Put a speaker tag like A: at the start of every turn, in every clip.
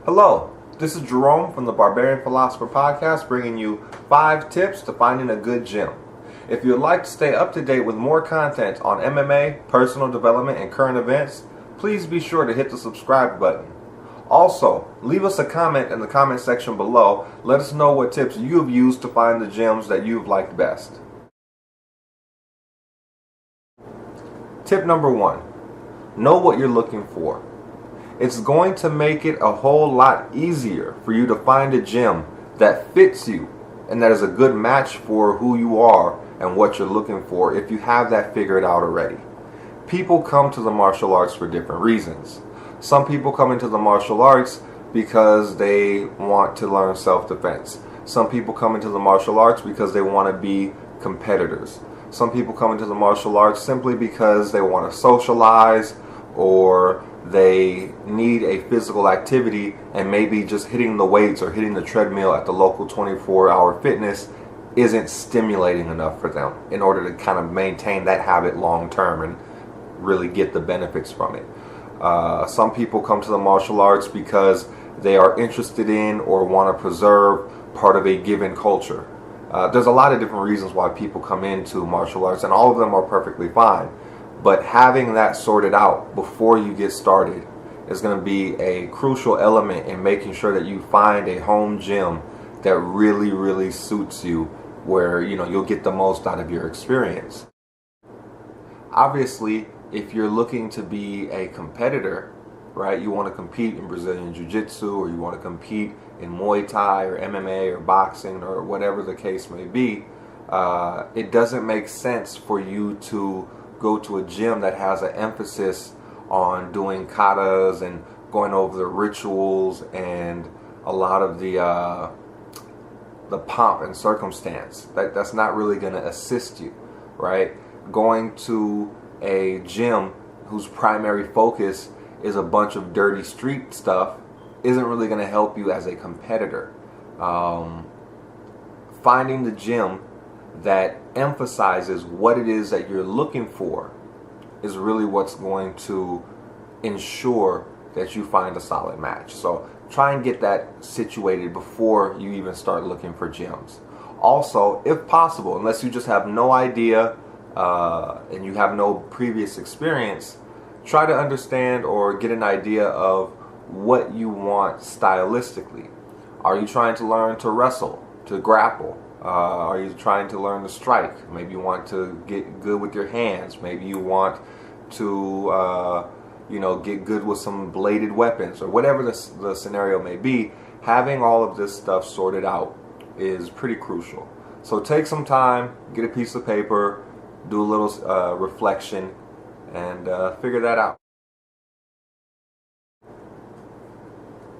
A: Hello, this is Jerome from the Barbarian Philosopher podcast, bringing you 5 tips to finding a good gym. If you would like to stay up to date with more content on MMA, personal development, and current events, please be sure to hit the subscribe button. Also, leave us a comment in the comment section below. Let us know what tips you have used to find the gyms that you've liked best. Tip number 1. Know what you're looking for. It's going to make it a whole lot easier for you to find a gym that fits you and that is a good match for who you are and what you're looking for if you have that figured out already. People come to the martial arts for different reasons. Some people come into the martial arts because they want to learn self-defense. Some people come into the martial arts because they want to be competitors. Some people come into the martial arts simply because they want to socialize, or they need a physical activity, and maybe just hitting the weights or hitting the treadmill at the local 24-hour fitness isn't stimulating enough for them in order to kind of maintain that habit long term and really get the benefits from it. Some people come to the martial arts because they are interested in or want to preserve part of a given culture. There's a lot of different reasons why people come into martial arts, and all of them are perfectly fine. But having that sorted out before you get started is going to be a crucial element in making sure that you find a home gym that really suits you, where you'll get the most out of your experience. Obviously, if you're looking to be a competitor, right, you want to compete in Brazilian Jiu-Jitsu, or you want to compete in Muay Thai or MMA or boxing or whatever the case may be, it doesn't make sense for you to go to a gym that has an emphasis on doing katas and going over the rituals and a lot of the pomp and circumstance. That's not really going to assist you, right? Going to a gym whose primary focus is a bunch of dirty street stuff isn't really going to help you as a competitor. Finding the gym that emphasizes what it is that you're looking for is really what's going to ensure that you find a solid match. So try and get that situated before you even start looking for gyms. Also, if possible, unless you just have no idea and you have no previous experience, try to understand or get an idea of what you want stylistically. Are you trying to learn to wrestle, to grapple? Are you trying to learn to strike? Maybe you want to get good with your hands. Maybe you want to, get good with some bladed weapons, or whatever the scenario may be. Having all of this stuff sorted out is pretty crucial. So take some time, get a piece of paper, do a little reflection, and figure that out.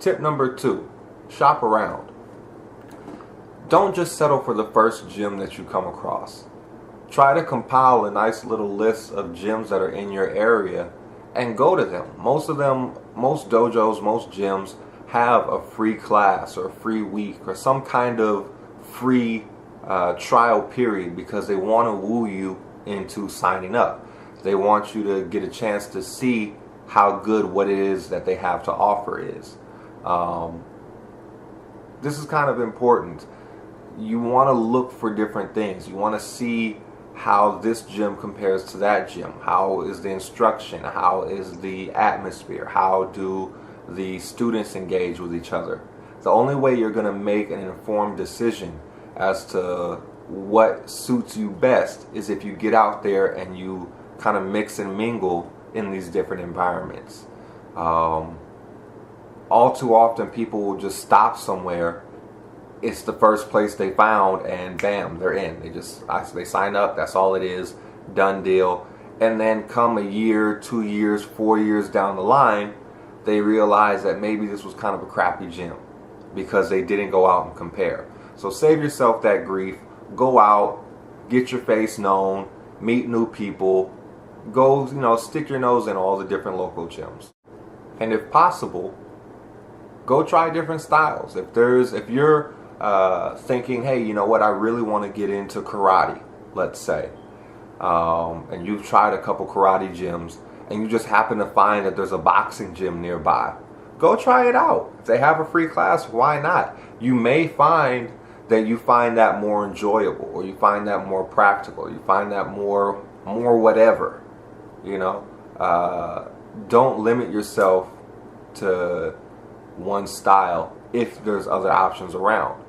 A: Tip number 2, shop around. Don't just settle for the first gym that you come across. Try to compile a nice little list of gyms that are in your area and go to them. Most dojos, most gyms have a free class or a free week or some kind of free trial period because they want to woo you into signing up. They want you to get a chance to see how good what it is that they have to offer is. This is kind of important. You want to look for different things. You want to see how this gym compares to that gym. How is the instruction? How is the atmosphere? How do the students engage with each other? The only way you're going to make an informed decision as to what suits you best is if you get out there and you kind of mix and mingle in these different environments. All too often people will just stop somewhere. It's the first place they found, and bam, they're in. They sign up, that's all it is, done deal. And then come a year, 2 years, 4 years down the line, they realize that maybe this was kind of a crappy gym because they didn't go out and compare. So save yourself that grief. Go out, get your face known, meet new people, go, stick your nose in all the different local gyms. And if possible, go try different styles. If you're thinking, hey, you know what, I really want to get into karate, let's say, and you've tried a couple karate gyms and you just happen to find that there's a boxing gym nearby, go try it out. If they have a free class, why not? You may find that you find that more enjoyable, or you find that more practical, you find that more whatever, you know. Don't limit yourself to one style if there's other options around.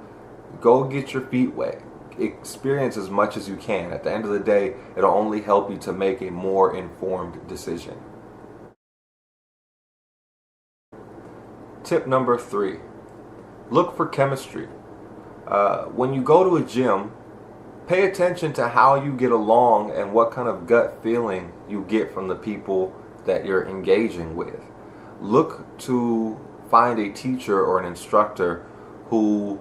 A: Go get your feet wet. Experience as much as you can. At the end of the day, it'll only help you to make a more informed decision. Tip number 3, look for chemistry. When you go to a gym, pay attention to how you get along and what kind of gut feeling you get from the people that you're engaging with. Look to find a teacher or an instructor who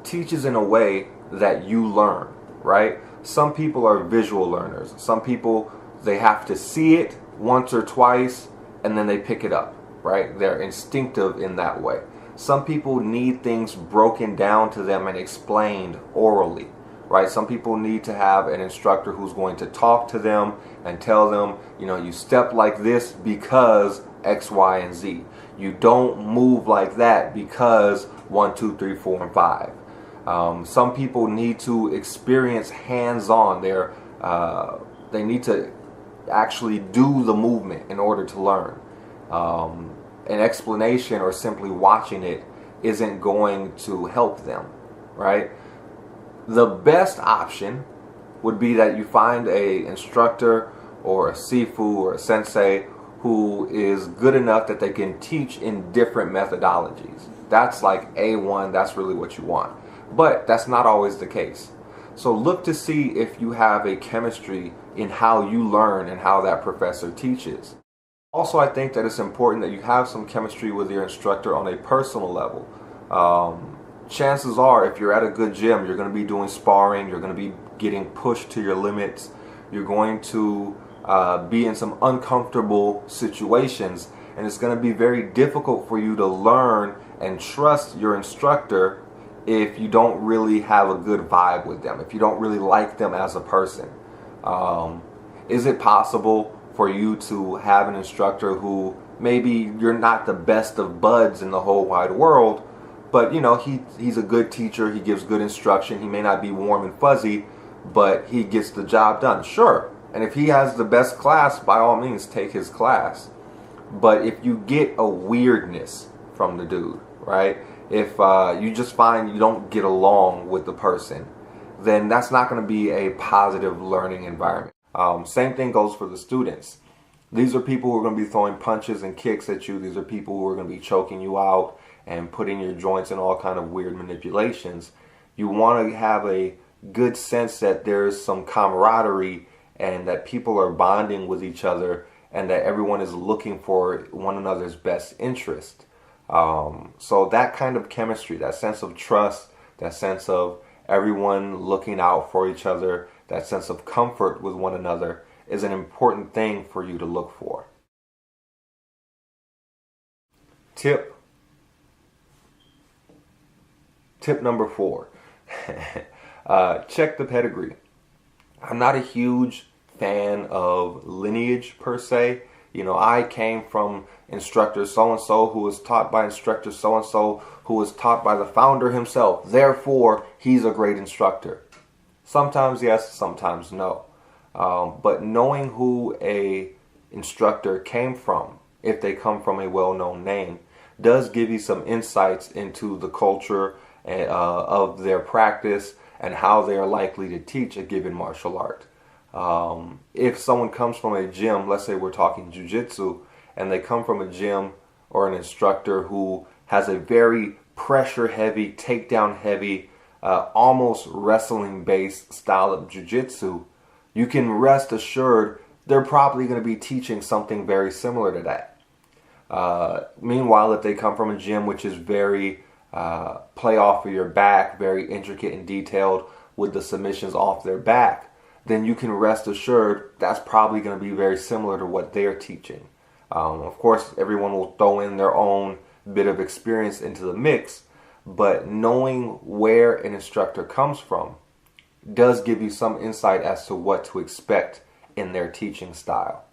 A: teaches in a way that you learn, right? Some people are visual learners. Some people, they have to see it once or twice and then they pick it up, right? They're instinctive in that way. Some people need things broken down to them and explained orally, right? Some people need to have an instructor who's going to talk to them and tell them, you know, you step like this because X, Y, and Z. You don't move like that because 1, 2, 3, 4, and 5. Some people need to experience hands-on. They need to actually do the movement in order to learn. An explanation or simply watching it isn't going to help them, right? The best option would be that you find a instructor or a sifu or a sensei who is good enough that they can teach in different methodologies. That's like A1, that's really what you want. But that's not always the case. So look to see if you have a chemistry in how you learn and how that professor teaches. Also, I think that it's important that you have some chemistry with your instructor on a personal level. Chances are, if you're at a good gym, you're going to be doing sparring, you're going to be getting pushed to your limits, you're going to be in some uncomfortable situations, and it's going to be very difficult for you to learn and trust your instructor if you don't really have a good vibe with them, if you don't really like them as a person. Is it possible for you to have an instructor who maybe you're not the best of buds in the whole wide world, but you know, he's a good teacher, he gives good instruction, he may not be warm and fuzzy, but he gets the job done? Sure. And if he has the best class, by all means take his class. But if you get a weirdness from the dude, right? If you just find you don't get along with the person, then that's not going to be a positive learning environment. Same thing goes for the students. These are people who are going to be throwing punches and kicks at you. These are people who are going to be choking you out and putting your joints in all kind of weird manipulations. You want to have a good sense that there's some camaraderie and that people are bonding with each other and that everyone is looking for one another's best interest. So that kind of chemistry, that sense of trust, that sense of everyone looking out for each other, that sense of comfort with one another is an important thing for you to look for. Tip number 4. Check the pedigree. I'm not a huge fan of lineage per se. You know, I came from instructor so-and-so who was taught by instructor so-and-so who was taught by the founder himself. Therefore, he's a great instructor. Sometimes yes, sometimes no. But knowing who a instructor came from, if they come from a well-known name, does give you some insights into the culture of their practice and how they are likely to teach a given martial art. If someone comes from a gym, let's say we're talking jiu-jitsu, and they come from a gym or an instructor who has a very pressure-heavy, takedown-heavy, almost wrestling-based style of jiu-jitsu, you can rest assured they're probably going to be teaching something very similar to that. Meanwhile, if they come from a gym which is very play off of your back, very intricate and detailed with the submissions off their back, then you can rest assured that's probably going to be very similar to what they're teaching. Of course, everyone will throw in their own bit of experience into the mix, but knowing where an instructor comes from does give you some insight as to what to expect in their teaching style.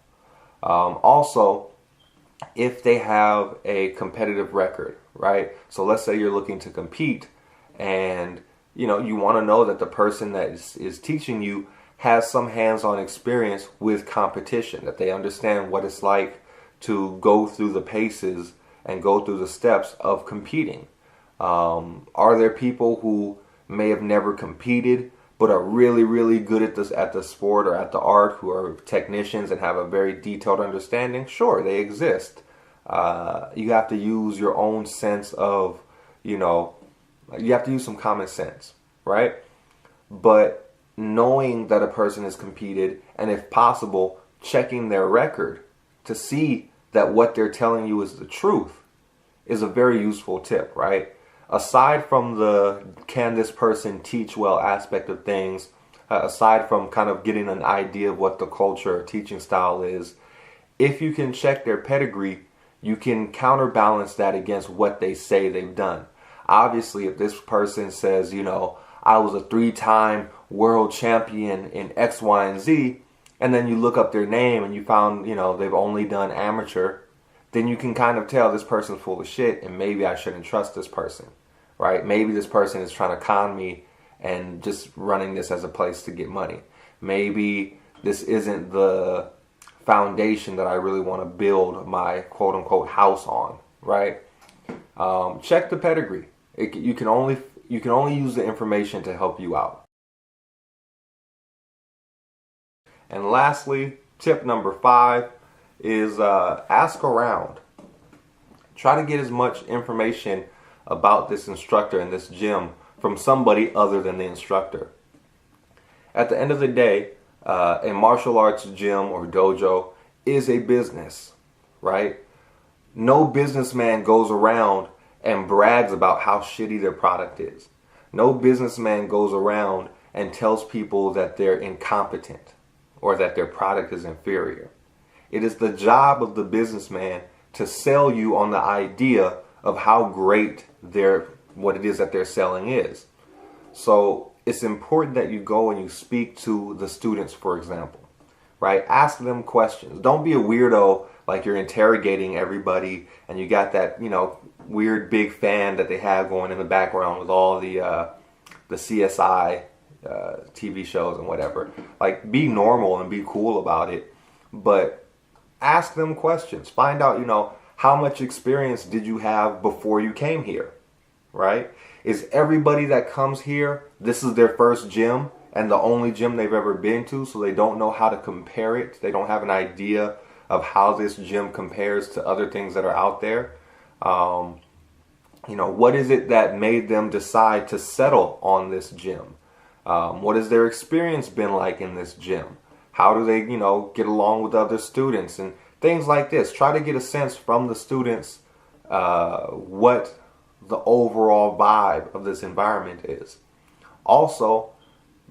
A: Also, if they have a competitive record, right? So let's say you're looking to compete, and you want to know that the person that is teaching you has some hands-on experience with competition, that they understand what it's like to go through the paces and go through the steps of competing. Are there people who may have never competed but are really, really good at the sport or at the art, who are technicians and have a very detailed understanding? Sure, they exist. You have to use your own sense of, you have to use some common sense, right? But knowing that a person has competed, and if possible, checking their record to see that what they're telling you is the truth, is a very useful tip, right? Aside from the can this person teach well aspect of things, aside from kind of getting an idea of what the culture or teaching style is, if you can check their pedigree, you can counterbalance that against what they say they've done. Obviously, if this person says, I was a 3-time world champion in X, Y, and Z, and then you look up their name and you found, they've only done amateur, then you can kind of tell this person's full of shit and maybe I shouldn't trust this person, right? Maybe this person is trying to con me and just running this as a place to get money. Maybe this isn't the foundation that I really want to build my quote-unquote house on, right? Check the pedigree. You can only use the information to help you out. And lastly, tip number 5 is ask around. Try to get as much information about this instructor and this gym from somebody other than the instructor. At the end of the day, a martial arts gym or dojo is a business, right? No businessman goes around and brags about how shitty their product is. No businessman goes around and tells people that they're incompetent or that their product is inferior. It is the job of the businessman to sell you on the idea of how great what it is that they're selling is. So it's important that you go and you speak to the students, for example, right? Ask them questions. Don't be a weirdo like you're interrogating everybody and you got that, weird big fan that they have going in the background with all the CSI TV shows and whatever. Like, be normal and be cool about it, but ask them questions. Find out, how much experience did you have before you came here, right? Is everybody that comes here, this is their first gym and the only gym they've ever been to, so they don't know how to compare it? They don't have an idea of how this gym compares to other things that are out there? What is it that made them decide to settle on this gym? What has their experience been like in this gym? How do they, get along with other students and things like this? Try to get a sense from the students what the overall vibe of this environment is. Also,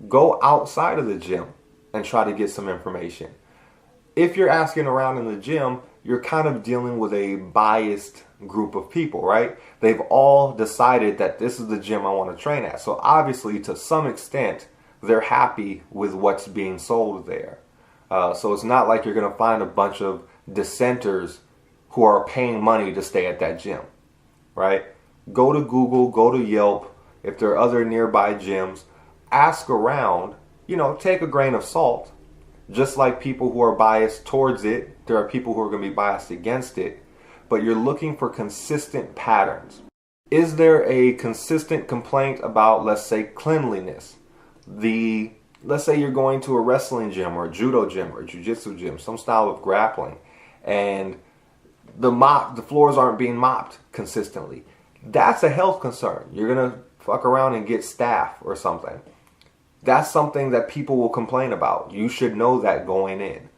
A: go outside of the gym and try to get some information. If you're asking around in the gym, you're kind of dealing with a biased group of people, right? They've all decided that this is the gym I want to train at. So obviously, to some extent, they're happy with what's being sold there. So it's not like you're going to find a bunch of dissenters who are paying money to stay at that gym, right? Go to Google, go to Yelp. If there are other nearby gyms, ask around, take a grain of salt. Just like people who are biased towards it, there are people who are going to be biased against it. But you're looking for consistent patterns. Is there a consistent complaint about, let's say, cleanliness? Let's say you're going to a wrestling gym or a judo gym or a jiu-jitsu gym, some style of grappling, and the floors aren't being mopped consistently. That's a health concern. You're going to fuck around and get staph or something. That's something that people will complain about. You should know that going in.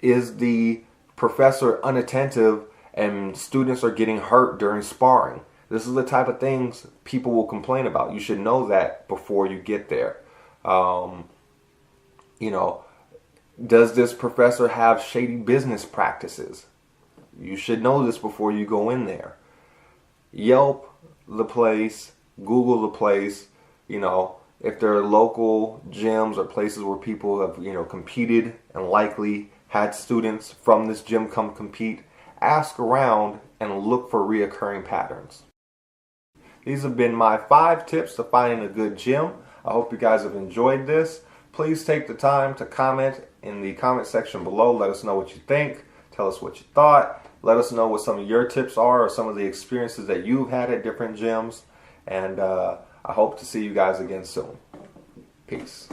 A: Is the professor unattentive and students are getting hurt during sparring? This is the type of things people will complain about. You should know that before you get there. Does this professor have shady business practices? You should know this before you go in there. Yelp the place, Google the place, if there are local gyms or places where people have, competed and likely had students from this gym come compete, ask around, and look for reoccurring patterns. These have been my 5 tips to finding a good gym. I hope you guys have enjoyed this. Please take the time to comment in the comment section below. Let us know what you think. Tell us what you thought. Let us know what some of your tips are or some of the experiences that you've had at different gyms. And I hope to see you guys again soon. Peace.